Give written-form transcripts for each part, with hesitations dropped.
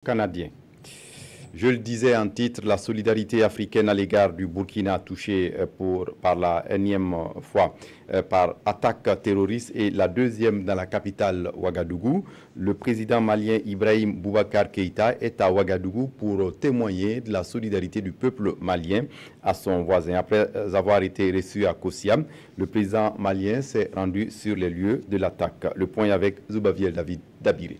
Canadien. Je le disais en titre, la solidarité africaine à l'égard du Burkina touché par la énième fois par attaque terroriste et la deuxième dans la capitale Ouagadougou. Le président malien Ibrahim Boubacar Keïta est à Ouagadougou pour témoigner de la solidarité du peuple malien à son voisin. Après avoir été reçu à Kossiam, le président malien s'est rendu sur les lieux de l'attaque. Le point avec Zoubaviel David Dabiré.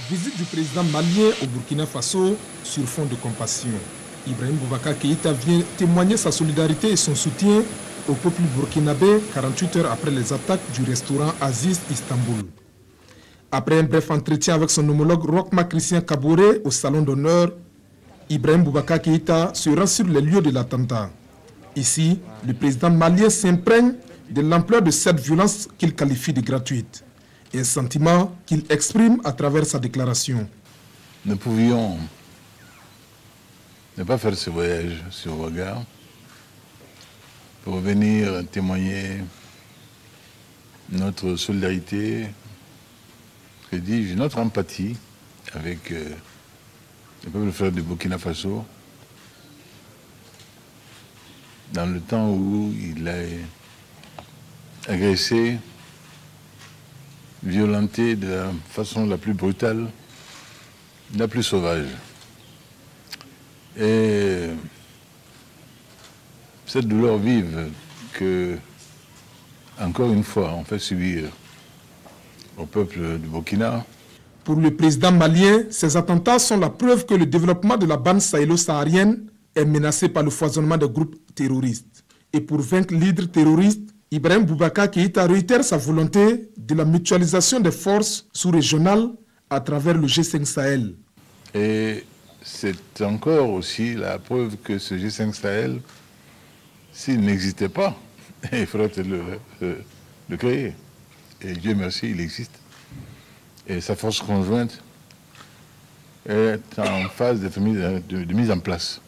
Visite du président malien au Burkina Faso sur fond de compassion. Ibrahim Boubacar Keïta vient témoigner sa solidarité et son soutien au peuple burkinabé 48 heures après les attaques du restaurant Aziz Istanbul. Après un bref entretien avec son homologue Rochma Christian Kaboré au salon d'honneur, Ibrahim Boubacar Keïta se rend sur les lieux de l'attentat. Ici, le président malien s'imprègne de l'ampleur de cette violence qu'il qualifie de gratuite. Un sentiment qu'il exprime à travers sa déclaration. Nous pouvions ne pas faire ce voyage sur Ouaga pour venir témoigner notre solidarité, que dis-je, notre empathie avec le peuple frère du Burkina Faso dans le temps où il a agressé, violenté de la façon la plus brutale, la plus sauvage. Et cette douleur vive que, encore une fois, on fait subir au peuple du Burkina. Pour le président malien, ces attentats sont la preuve que le développement de la bande sahélo-saharienne est menacé par le foisonnement des groupes terroristes. Et pour vaincre l'hydre terroriste, Ibrahim Boubacar Keïta réitère sa volonté de la mutualisation des forces sous-régionales à travers le G5 Sahel. Et c'est encore aussi la preuve que ce G5 Sahel, s'il n'existait pas, il faudrait le créer. Et Dieu merci, il existe. Et sa force conjointe est en phase de mise en place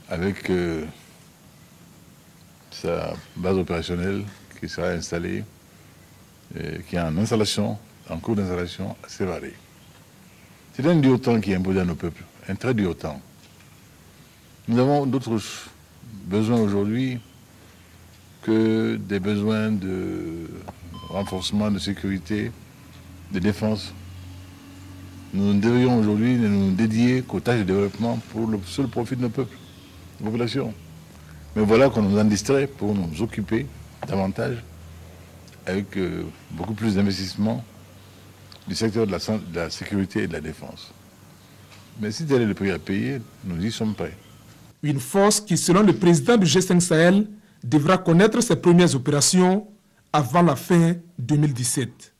avec sa base opérationnelle qui sera installée, qui est en cours d'installation à Sévaré. C'est un dur temps qui est imposé à nos peuples, un très dur temps. Nous avons d'autres besoins aujourd'hui que des besoins de renforcement de sécurité, de défense. Nous devrions aujourd'hui ne nous dédier qu'aux tâches de développement pour le seul profit de nos peuples, de la population. Mais voilà qu'on nous en distrait pour nous occuper davantage avec beaucoup plus d'investissement du secteur de la sécurité et de la défense. Mais si tel est le prix à payer, nous y sommes prêts. Une force qui, selon le président du G5 Sahel, devra connaître ses premières opérations avant la fin 2017.